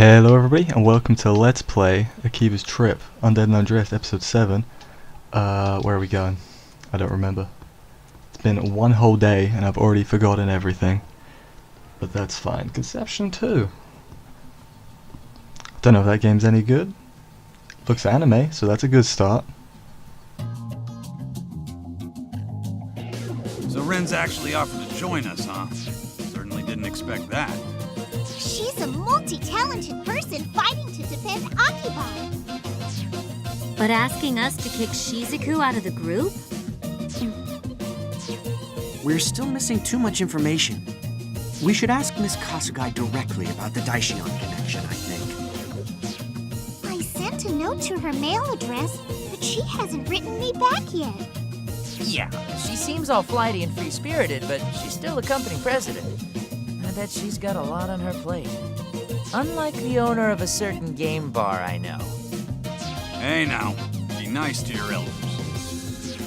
Hello everybody and welcome to Let's Play Akiba's Trip, Undead and Undressed, episode 7. Where are we going? I don't remember. It's been one whole day and I've already forgotten everything. But that's fine. Conception 2. Don't know if that game's any good. Looks anime, so that's a good start. So Ren's actually offered to join us, huh? Certainly didn't expect that. She's a multi-talented person fighting to defend Akiba. But asking us to kick Shizuku out of the group? We're still missing too much information. We should ask Miss Kasugai directly about the Daishion connection, I think. I sent a note to her mail address, but she hasn't written me back yet. Yeah, she seems all flighty and free-spirited, but she's still the company president. I bet she's got a lot on her plate. Unlike the owner of a certain game bar I know. Hey now, be nice to your elders.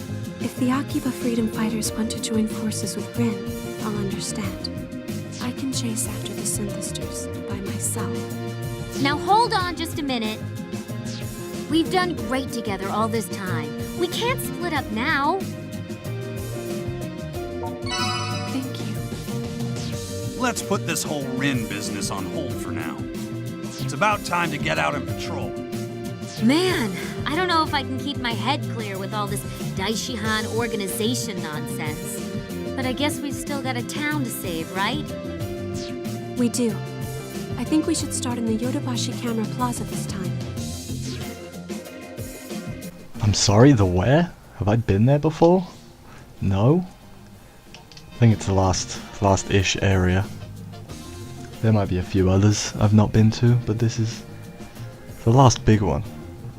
If the Akiba freedom fighters want to join forces with Rin, I'll understand. I can chase after the synthesters by myself. Now hold on just a minute. We've done great together all this time. We can't split up now. Thank you. Let's put this whole Rin business on hold for now. It's about time to get out and patrol. Man, I don't know if I can keep my head clear with all this Daishihan organization nonsense. But I guess we've still got a town to save, right? We do. I think we should start in the Yodobashi Camera Plaza this time. I'm sorry, the where? Have I been there before? No? I think it's the last-ish area. There might be a few others I've not been to, but this is the last big one.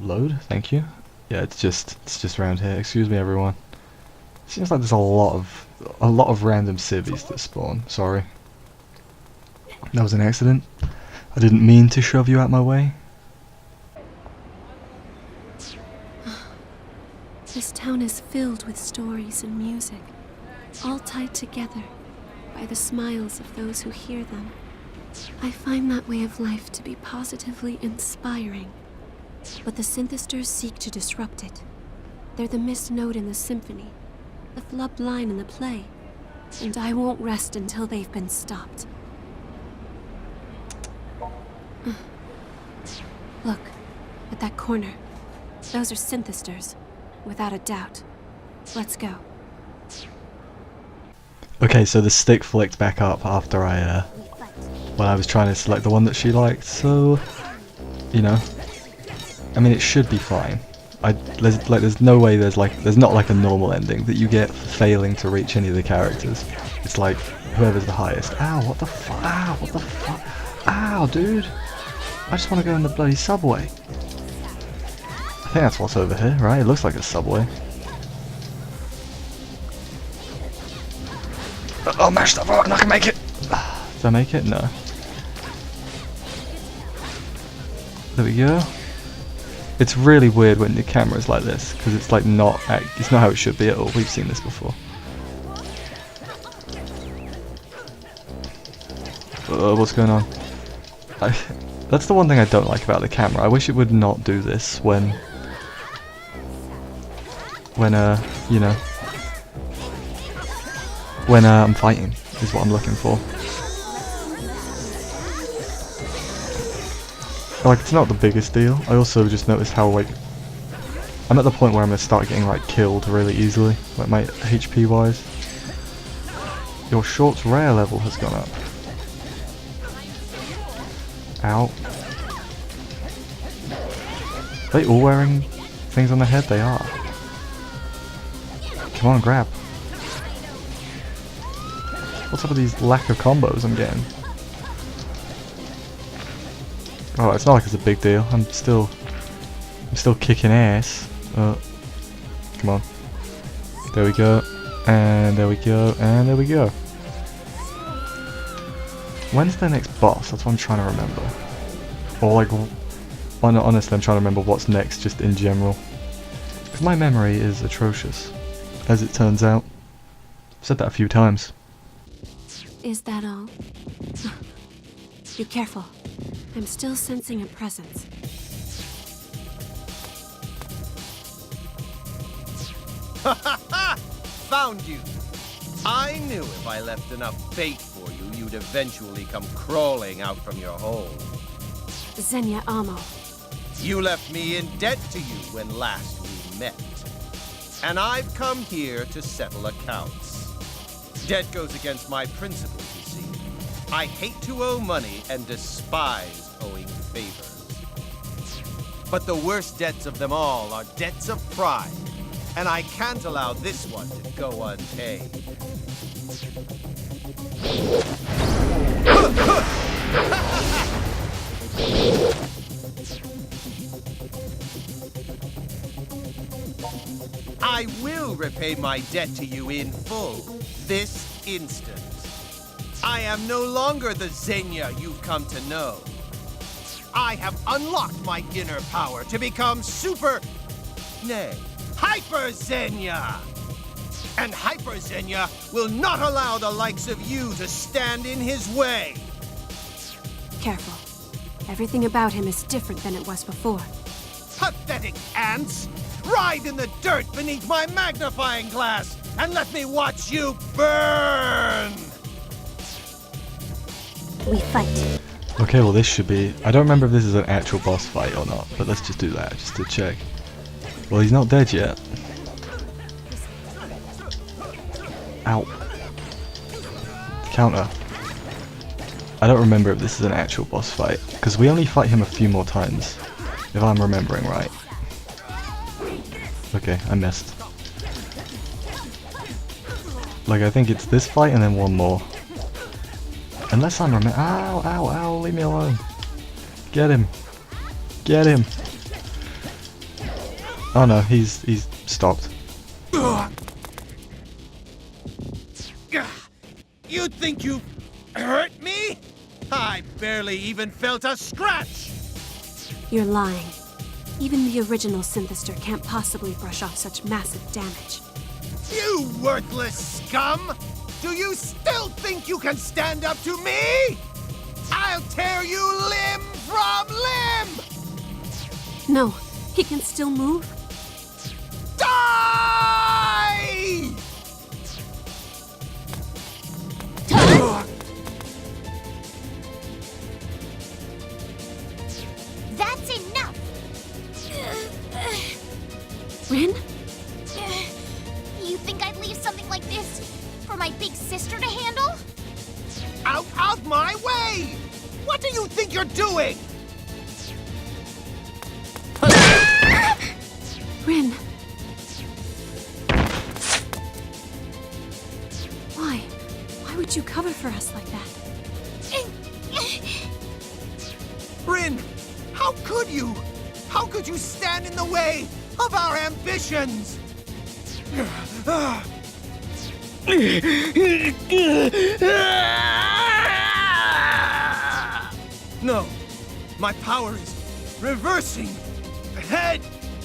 Load, thank you. Yeah, it's just around here. Excuse me, everyone. Seems like there's a lot of random civvies that spawn. Sorry. That was an accident. I didn't mean to shove you out my way. This town is filled with stories and music, all tied together by the smiles of those who hear them. I find that way of life to be positively inspiring. But the synthesters seek to disrupt it. They're the missed note in the symphony, the flubbed line in the play, and I won't rest until they've been stopped. Look, at that corner. Those are synthesters, without a doubt. Let's go. Okay, so the stick flicked back up after when I was trying to select the one that she liked, so, you know, I mean, it should be fine. There's no way there's not like a normal ending that you get for failing to reach any of the characters. It's like, whoever's the highest. Ow, what the fuck? Ow, what the fuck? Ow, dude! I just want to go in the bloody subway. I think that's what's over here, right? It looks like a subway. Oh, mashed up! I'm not gonna make it! Did I make it? No. There we go. It's really weird when the camera's like this, because it's like it's not how it should be at all. We've seen this before. What's going on? That's the one thing I don't like about the camera. I wish it would not do this when you know, when I'm fighting, is what I'm looking for. Like, it's not the biggest deal. I also just noticed how, like, I'm at the point where I'm gonna start getting, like, killed really easily, like my HP wise. Your short's rare level has gone up. Ow. Are they all wearing things on their head? They are. Come on, grab. What's up with these lack of combos I'm getting? Oh, it's not like it's a big deal. I'm still kicking ass. Come on. There we go. And there we go. And there we go. When's the next boss? That's what I'm trying to remember. Or like, honestly, I'm trying to remember what's next, just in general. Because my memory is atrocious, as it turns out. I've said that a few times. Is that all? Be careful. I'm still sensing a presence. Found you! I knew if I left enough bait for you, you'd eventually come crawling out from your hole. Xenia Amo. You left me in debt to you when last we met. And I've come here to settle accounts. Debt goes against my principles, you see. I hate to owe money and despise owing favors. But the worst debts of them all are debts of pride. And I can't allow this one to go unpaid. I will repay my debt to you in full, this instant. I am no longer the Xenia you've come to know. I have unlocked my inner power to become Hyper Xenia! And Hyper Xenia will not allow the likes of you to stand in his way! Careful. Everything about him is different than it was before. Pathetic ants! Ride in the dirt beneath my magnifying glass and let me watch you burn! We fight. Okay, well this should be... I don't remember if this is an actual boss fight or not, but let's just do that, just to check. Well, he's not dead yet. Ow. Counter. I don't remember if this is an actual boss fight, because we only fight him a few more times, if I'm remembering right. Okay, I missed. Like, I think it's this fight and then one more. Unless I'm ow, ow, ow, leave me alone. Get him. Get him. Oh no, he's stopped. You think you hurt me? I barely even felt a scratch! You're lying. Even the original Synthester can't possibly brush off such massive damage. You worthless scum! Do you still think you can stand up to me? I'll tear you limb from limb! No, he can still move. Die! That's enough! Rin? You think I'd leave something like this for my big sister to handle? Out of my way! What do you think you're doing? Rin. Why? Why would you cover for us like that? Bryn, how could you? How could you stand in the way of our ambitions? No, my power is reversing, head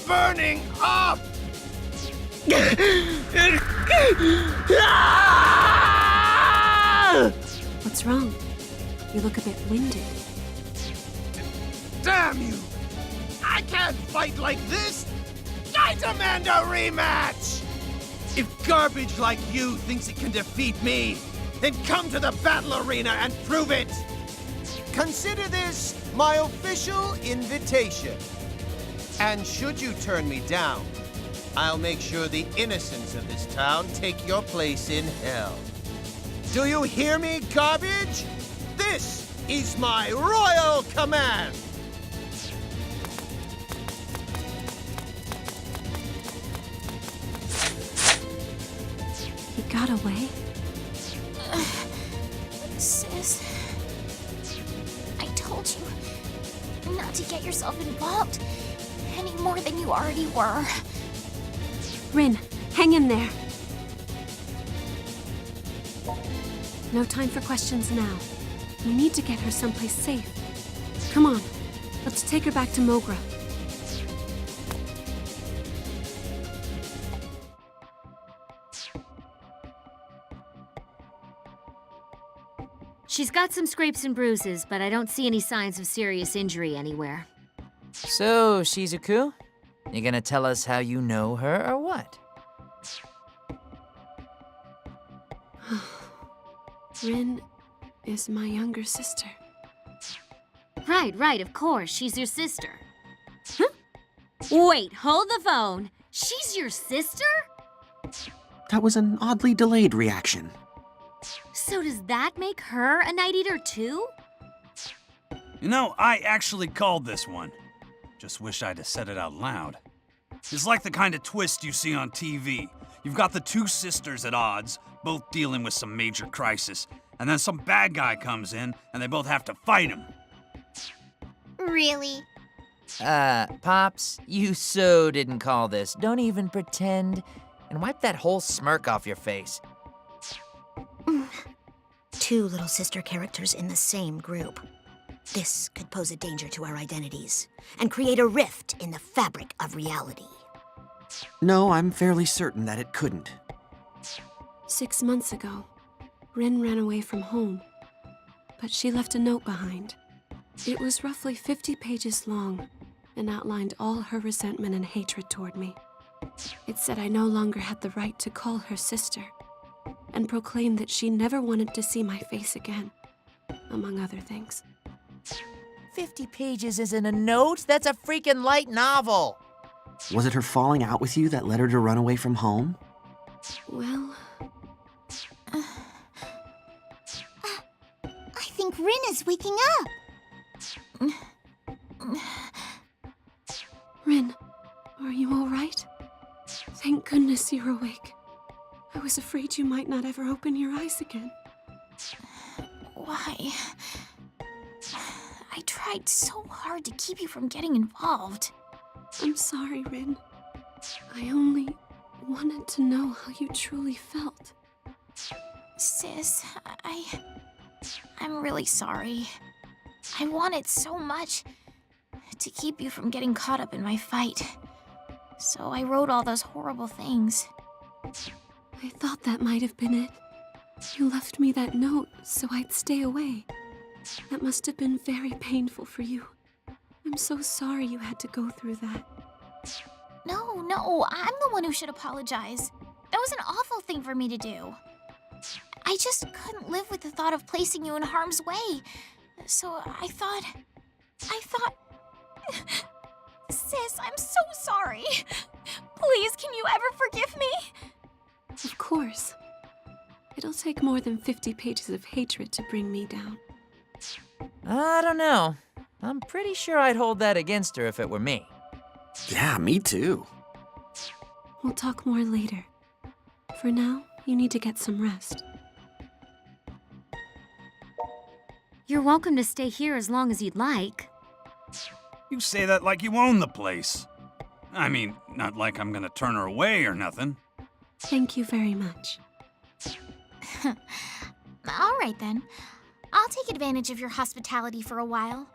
burning up! What's wrong? You look a bit winded. Damn you! I can't fight like this! I demand a rematch! If garbage like you thinks it can defeat me, then come to the battle arena and prove it! Consider this my official invitation. And should you turn me down, I'll make sure the innocents of this town take your place in hell. Do you hear me, garbage? This is my royal command! He got away? Sis, I told you not to get yourself involved any more than you already were. Rin, hang in there. No time for questions now. We need to get her someplace safe. Come on, let's take her back to Mogra. She's got some scrapes and bruises, but I don't see any signs of serious injury anywhere. So, Shizuku, you gonna tell us how you know her or what? Rin is my younger sister. Right, of course. She's your sister. Huh? Wait, hold the phone. She's your sister? That was an oddly delayed reaction. So does that make her a Night Eater too? You know, I actually called this one. Just wish I'd have said it out loud. It's like the kind of twist you see on TV. You've got the two sisters at odds, both dealing with some major crisis, and then some bad guy comes in, and they both have to fight him. Really? Pops, you so didn't call this. Don't even pretend. And wipe that whole smirk off your face. Two little sister characters in the same group. This could pose a danger to our identities and create a rift in the fabric of reality. No, I'm fairly certain that it couldn't. 6 months ago, Rin ran away from home, but she left a note behind. It was roughly 50 pages long and outlined all her resentment and hatred toward me. It said I no longer had the right to call her sister, and proclaimed that she never wanted to see my face again, among other things. 50 pages isn't a note, that's a freaking light novel. Was it her falling out with you that led her to run away from home? Well, I think Rin is waking up. Rin, are you all right? Thank goodness you're awake. I was afraid you might not ever open your eyes again. Why? I tried so hard to keep you from getting involved. I'm sorry, Rin. I only wanted to know how you truly felt. Sis, I'm really sorry. I wanted so much to keep you from getting caught up in my fight. So I wrote all those horrible things. I thought that might have been it. You left me that note so I'd stay away. That must have been very painful for you. I'm so sorry you had to go through that. No, I'm the one who should apologize. That was an awful thing for me to do. I just couldn't live with the thought of placing you in harm's way. So I thought... Sis, I'm so sorry. Please, can you ever forgive me? Of course. It'll take more than 50 pages of hatred to bring me down. I don't know. I'm pretty sure I'd hold that against her if it were me. Yeah, me too. We'll talk more later. For now, you need to get some rest. You're welcome to stay here as long as you'd like. You say that like you own the place. I mean, not like I'm gonna turn her away or nothing. Thank you very much. All right then. I'll take advantage of your hospitality for a while.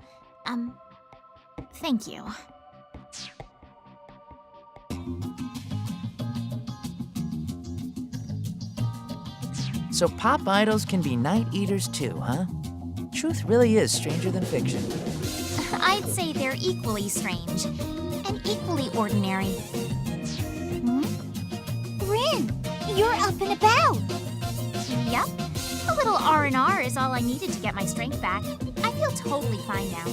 Thank you. So pop idols can be night eaters too, huh? Truth really is stranger than fiction. I'd say they're equally strange and equally ordinary. Rin, you're up and about. Yep, a little R&R is all I needed to get my strength back. I feel totally fine now.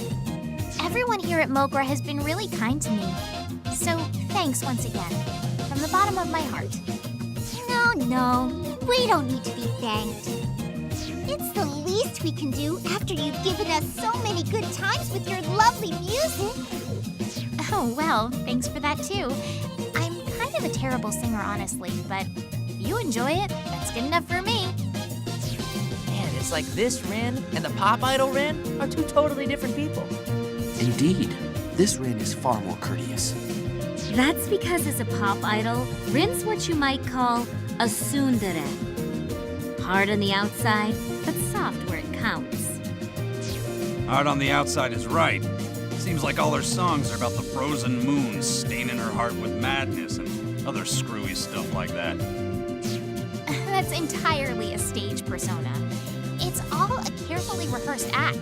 Everyone here at Mogra has been really kind to me. So thanks once again, from the bottom of my heart. No, we don't need to be thanked. It's the least we can do after you've given us so many good times with your lovely music. Oh, well, thanks for that too. I'm kind of a terrible singer, honestly, but if you enjoy it, that's good enough for me. Man, it's like this Rin and the pop idol Rin are two totally different people. Indeed, this Rin is far more courteous. That's because as a pop idol, Rin's what you might call a tsundere. Hard on the outside, but soft where it counts. Hard on the outside is right. Seems like all her songs are about the frozen moon staining her heart with madness and other screwy stuff like that. That's entirely a stage persona. It's all a carefully rehearsed act.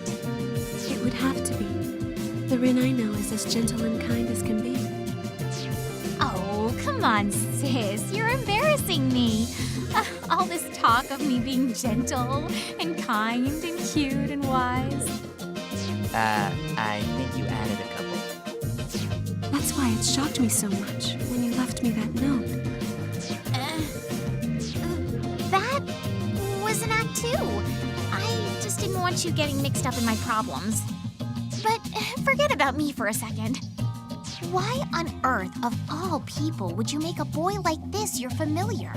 It would have to be. The Rin I know is as gentle and kind as can be. Oh, come on, sis. You're embarrassing me. All this talk of me being gentle and kind and cute and wise. I think you added a couple. That's why it shocked me so much when you left me that note. That was an act too. I just didn't want you getting mixed up in my problems. But forget about me for a second. Why on earth, of all people, would you make a boy like this your familiar?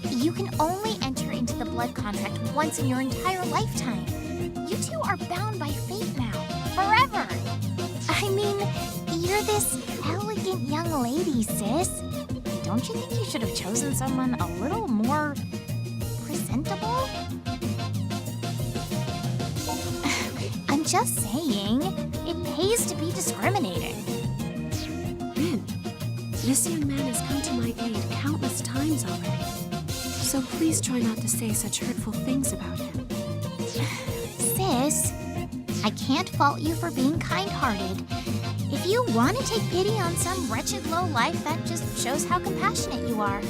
You can only enter into the blood contract once in your entire lifetime. You two are bound by fate now, forever. I mean, you're this elegant young lady, sis. Don't you think you should have chosen someone a little more presentable? I'm just saying, it pays to be discriminating. Rin, this young man has come to my aid countless times already. So please try not to say such hurtful things about him. Sis, I can't fault you for being kind-hearted. If you want to take pity on some wretched lowlife, that just shows how compassionate you are.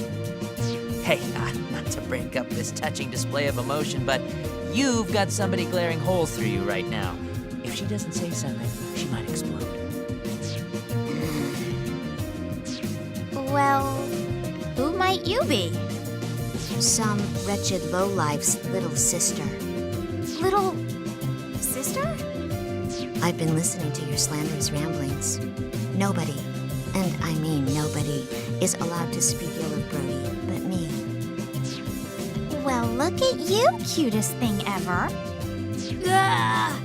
Hey, not to break up this touching display of emotion, but you've got somebody glaring holes through you right now. If she doesn't say something, she might explode. Well, who might you be? Some wretched lowlife's little sister. Little sister? I've been listening to your slanderous ramblings. Nobody, and I mean nobody, is allowed to speak ill of Brody but me. Well, look at you, cutest thing ever. Ugh.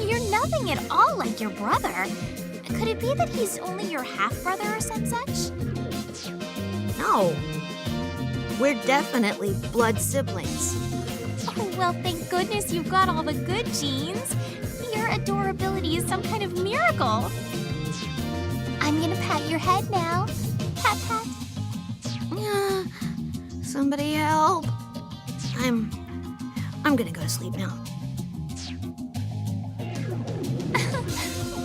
You're nothing at all like your brother. Could it be that he's only your half-brother or some such? No. We're definitely blood siblings. Oh, well, thank goodness you've got all the good genes. Your adorability is some kind of miracle. I'm gonna pat your head now. Pat, pat. Somebody help. I'm gonna go to sleep now.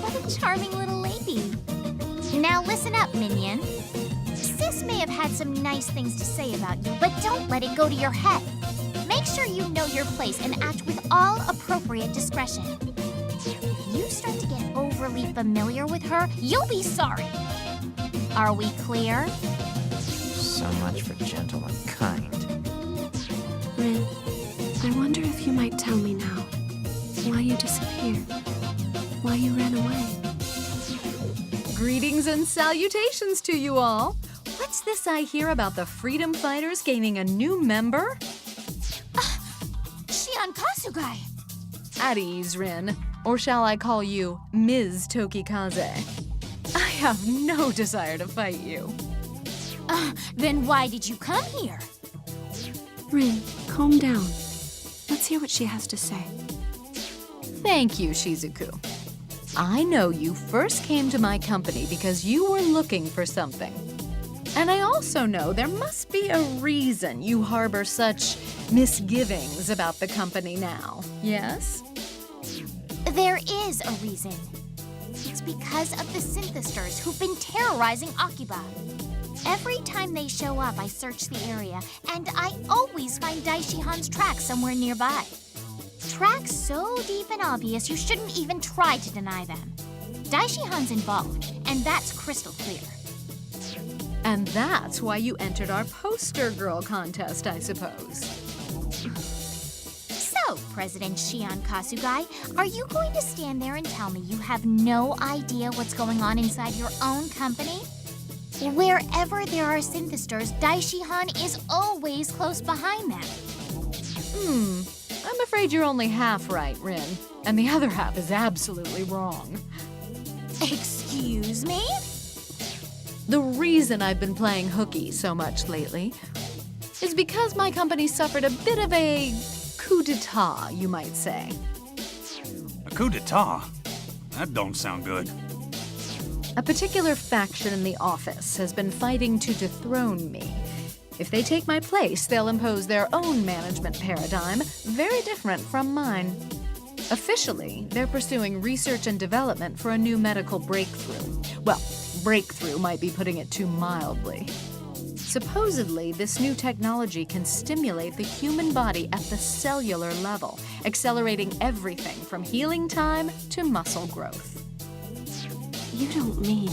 What a charming little lady. Now listen up, minion. Sis may have had some nice things to say about you, but don't let it go to your head. Make sure you know your place and act with all appropriate discretion. If you start to get overly familiar with her, you'll be sorry. Are we clear? So much for gentle and kind. Rin, I wonder if you might tell me now why you disappeared, why you ran away. Greetings and salutations to you all. What's this I hear about the freedom fighters gaining a new member? Shion Kasugai. At ease, Rin. Or shall I call you Ms. Tokikaze? I have no desire to fight you. Then why did you come here? Rin, calm down. Let's hear what she has to say. Thank you, Shizuku. I know you first came to my company because you were looking for something. And I also know there must be a reason you harbor such misgivings about the company now, yes? There is a reason. It's because of the synthesters who've been terrorizing Akiba. Every time they show up, I search the area, and I always find Daishihan's tracks somewhere nearby. Tracks so deep and obvious you shouldn't even try to deny them. Daishihan's involved, and that's crystal clear. And that's why you entered our poster girl contest, I suppose. So, President Shion Kasugai, are you going to stand there and tell me you have no idea what's going on inside your own company? Wherever there are synthesters, Daishihan is always close behind them. I'm afraid you're only half right, Rin. And the other half is absolutely wrong. Excuse me? The reason I've been playing hooky so much lately is because my company suffered a bit of a coup d'etat, you might say. A coup d'etat? That don't sound good. A particular faction in the office has been fighting to dethrone me. If they take my place, they'll impose their own management paradigm, very different from mine. Officially, they're pursuing research and development for a new medical breakthrough. Well, breakthrough might be putting it too mildly. Supposedly, this new technology can stimulate the human body at the cellular level, accelerating everything from healing time to muscle growth. You don't mean...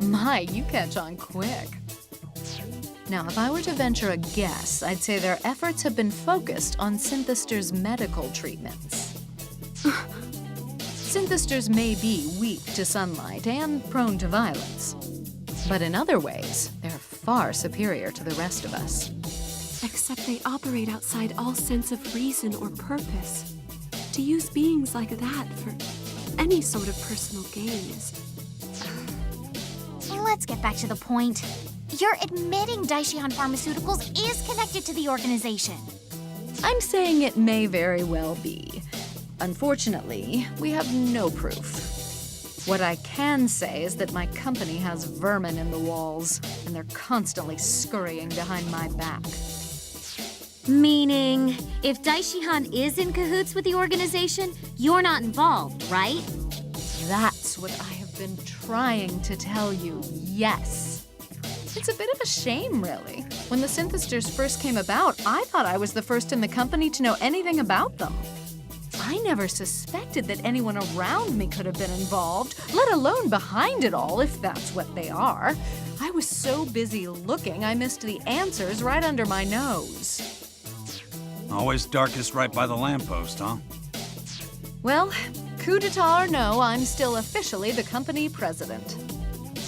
My, you catch on quick. Now, if I were to venture a guess, I'd say their efforts have been focused on synthesters' medical treatments. Synthesters may be weak to sunlight and prone to violence, but in other ways, they're far superior to the rest of us. Except they operate outside all sense of reason or purpose. To use beings like that for any sort of personal gain is... Let's get back to the point. You're admitting Daishihan Pharmaceuticals is connected to the organization. I'm saying it may very well be. Unfortunately, we have no proof. What I can say is that my company has vermin in the walls, and they're constantly scurrying behind my back. Meaning, if Daishihan is in cahoots with the organization, you're not involved, right? That's what I have been trying to tell you, yes. It's a bit of a shame, really. When the synthesters first came about, I thought I was the first in the company to know anything about them. I never suspected that anyone around me could have been involved, let alone behind it all, if that's what they are. I was so busy looking, I missed the answers right under my nose. Always darkest right by the lamppost, huh? Well, coup d'etat or no, I'm still officially the company president.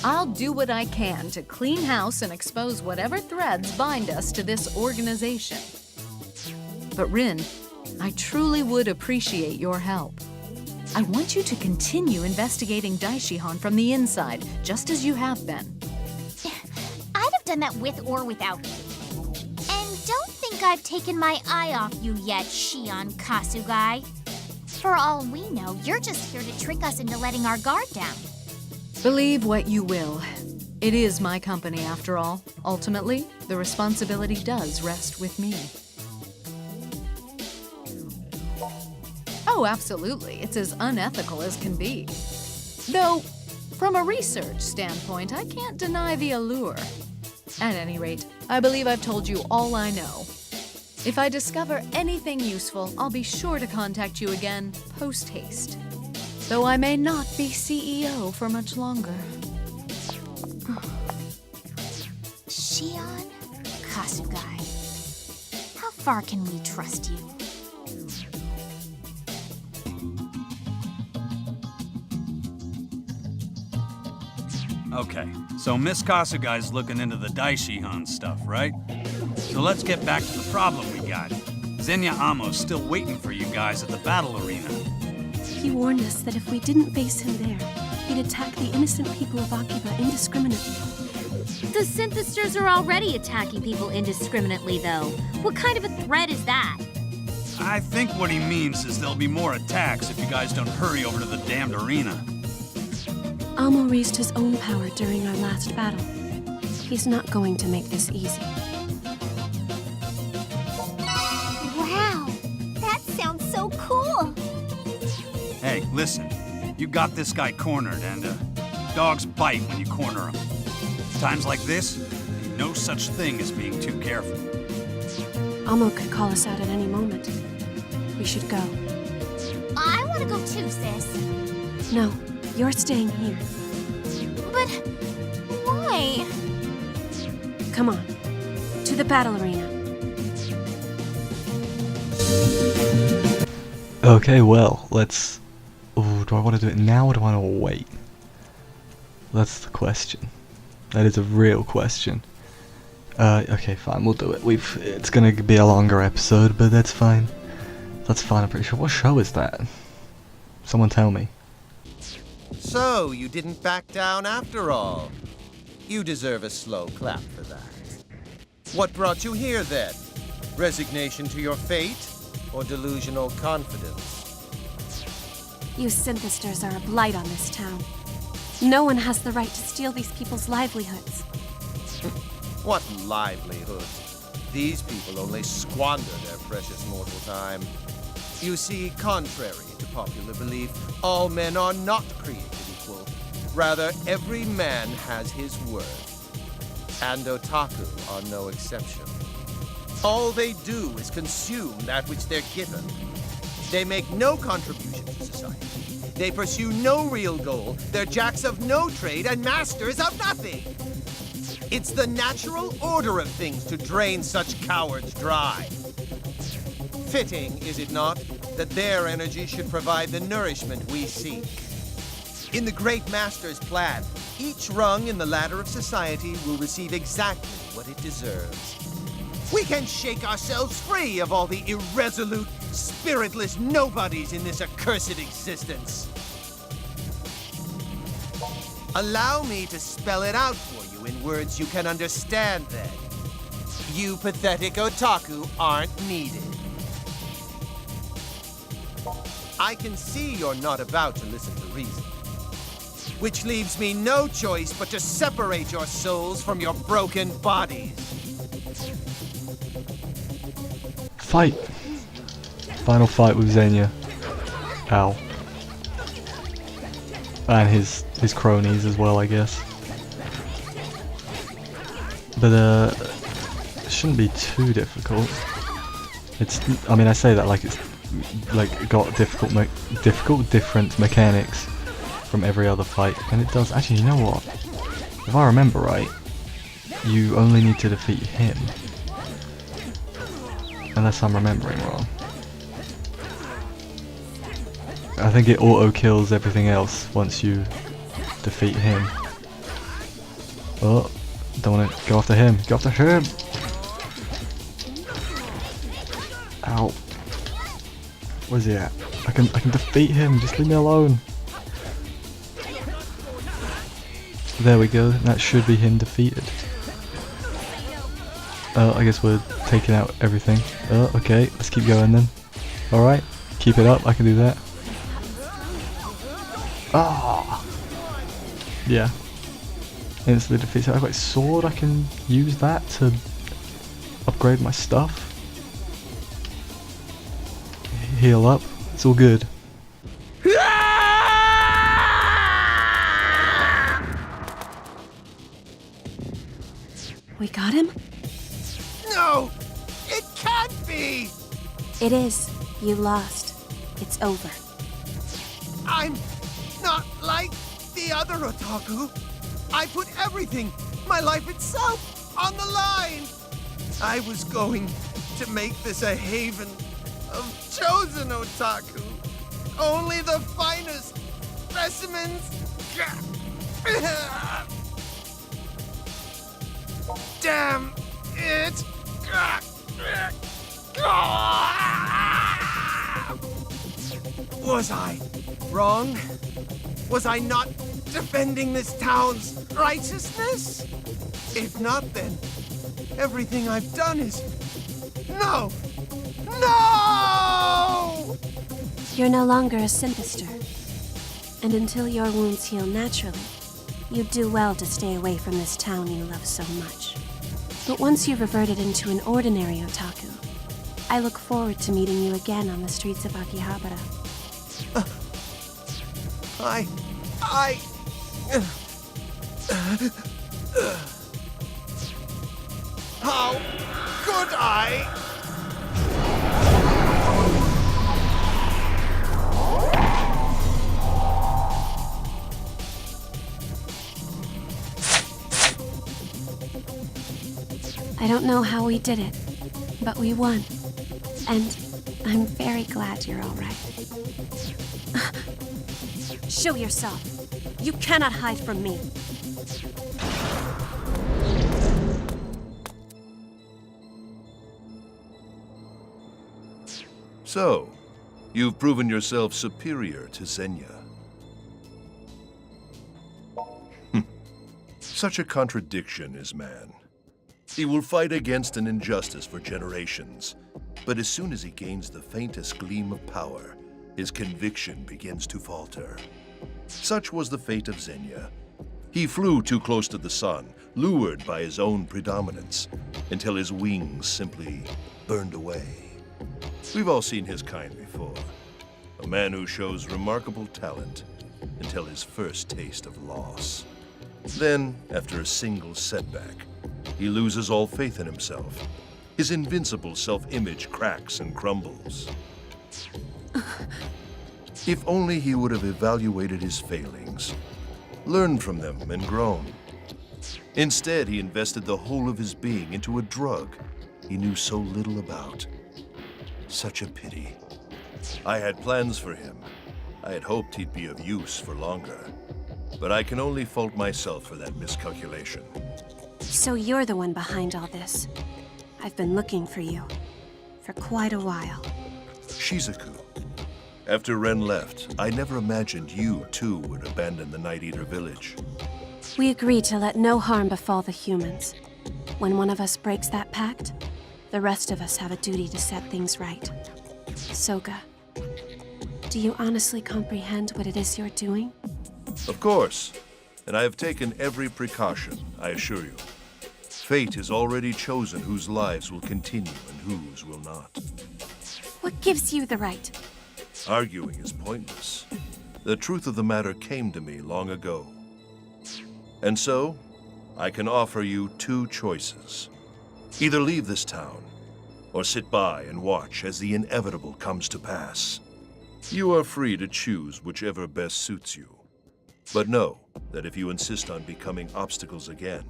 I'll do what I can to clean house and expose whatever threads bind us to this organization. But Rin, I truly would appreciate your help. I want you to continue investigating Daishihan from the inside, just as you have been. I'd have done that with or without you. And don't think I've taken my eye off you yet, Shion Kasugai. For all we know, you're just here to trick us into letting our guard down. Believe what you will. It is my company, after all. Ultimately, the responsibility does rest with me. Oh, absolutely. It's as unethical as can be. Though, from a research standpoint, I can't deny the allure. At any rate, I believe I've told you all I know. If I discover anything useful, I'll be sure to contact you again, post-haste. Though I may not be CEO for much longer. Shion Kasugai. How far can we trust you? Okay, so Miss Kasugai's looking into the Daishihan stuff, right? So let's get back to the problem we got. Zenya Amo's still waiting for you guys at the battle arena. He warned us that if we didn't face him there, he'd attack the innocent people of Akiba indiscriminately. The synthesters are already attacking people indiscriminately, though. What kind of a threat is that? I think what he means is there'll be more attacks if you guys don't hurry over to the damned arena. Amo raised his own power during our last battle. He's not going to make this easy. Wow, that sounds so cool. Hey, listen, you got this guy cornered, and dogs bite when you corner them. Times like this, ain't no such thing as being too careful. Amo could call us out at any moment. We should go. I want to go too, sis. No, you're staying here. But why? Come on, to the battle arena. Okay, well, let's... Ooh, do I want to do it now or do I want to wait? That's the question. That is a real question. Okay, fine, we'll do it. It's gonna be a longer episode, but that's fine. That's fine, I'm pretty sure. What show is that? Someone tell me. So, you didn't back down after all. You deserve a slow clap for that. What brought you here, then? Resignation to your fate, or delusional confidence? You synthesters are a blight on this town. No one has the right to steal these people's livelihoods. What livelihood. These people only squander their precious mortal time. You see, contrary to popular belief, all men are not created equal. Rather, every man has his worth. And otaku are no exception. All they do is consume that which they're given. They make no contribution to society. They pursue no real goal. They're jacks of no trade and masters of nothing. It's the natural order of things to drain such cowards dry. Fitting, is it not, that their energy should provide the nourishment we seek. In the Great Master's plan, each rung in the ladder of society will receive exactly what it deserves. We can shake ourselves free of all the irresolute, spiritless nobodies in this accursed existence. Allow me to spell it out for you in words you can understand, then. You pathetic otaku aren't needed. I can see you're not about to listen to reason. Which leaves me no choice but to separate your souls from your broken bodies. Fight! Final fight with Xenia. Ow. And his cronies as well, I guess. But it shouldn't be too difficult. I mean, I say that like it's like got different mechanics from every other fight, and it does. Actually, you know what? If I remember right, you only need to defeat him. Unless I'm remembering wrong. I think it auto-kills everything else once you defeat him. Oh, don't want to go after him. Go after him! Ow. Where's he at? I can defeat him, just leave me alone. There we go, that should be him defeated. I guess we're taking out everything. Okay, let's keep going then. Alright, keep it up, I can do that. Ah! Yeah. Instantly defeats it. I've got a sword, I can use that to upgrade my stuff. Heal up, it's all good. We got him? No! It can't be! It is. You lost. It's over. I'm not like the other otaku. I put everything, my life itself, on the line. I was going to make this a haven of chosen otaku. Only the finest specimens. Damn it! Was I wrong? Was I not defending this town's righteousness? If not, then everything I've done is... No! No! You're no longer a synthister. And until your wounds heal naturally, you'd do well to stay away from this town you love so much. But once you've reverted into an ordinary otaku, I look forward to meeting you again on the streets of Akihabara. How could I? I don't know how we did it, but we won. And I'm very glad you're all right. Show yourself. You cannot hide from me. So, you've proven yourself superior to Xenia. Such a contradiction is man. He will fight against an injustice for generations, but as soon as he gains the faintest gleam of power, his conviction begins to falter. Such was the fate of Xenia. He flew too close to the sun, lured by his own predominance, until his wings simply burned away. We've all seen his kind before. A man who shows remarkable talent until his first taste of loss. Then, after a single setback, he loses all faith in himself. His invincible self-image cracks and crumbles. If only he would have evaluated his failings, learned from them and grown. Instead, he invested the whole of his being into a drug he knew so little about. Such a pity. I had plans for him. I had hoped he'd be of use for longer. But I can only fault myself for that miscalculation. So you're the one behind all this. I've been looking for you. For quite a while. Shizuku. After Ren left, I never imagined you too would abandon the Night Eater village. We agreed to let no harm befall the humans. When one of us breaks that pact, the rest of us have a duty to set things right. Soga, do you honestly comprehend what it is you're doing? Of course, and I have taken every precaution, I assure you. Fate has already chosen whose lives will continue and whose will not. What gives you the right? Arguing is pointless. The truth of the matter came to me long ago. And so, I can offer you two choices. Either leave this town, or sit by and watch as the inevitable comes to pass. You are free to choose whichever best suits you. But know that if you insist on becoming obstacles again,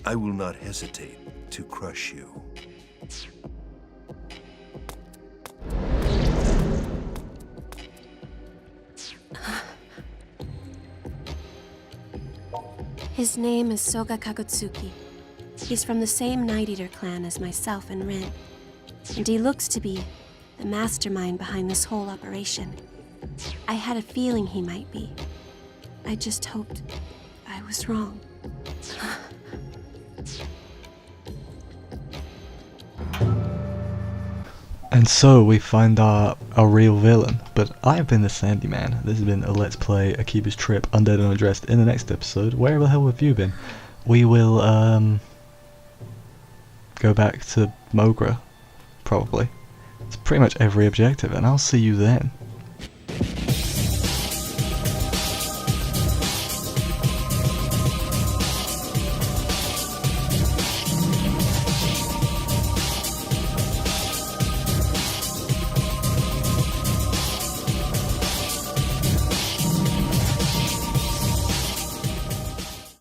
I will not hesitate to crush you. His name is Soga Kagutsuki. He's from the same Night Eater clan as myself and Rin. And he looks to be the mastermind behind this whole operation. I had a feeling he might be. I just hoped I was wrong. And so we find our real villain. But I have been the Sandy Man. This has been a Let's Play Akiba's Trip, Undead and Undressed. In the next episode, where the hell have you been? We will go back to Mogra, probably. It's pretty much every objective, and I'll see you then.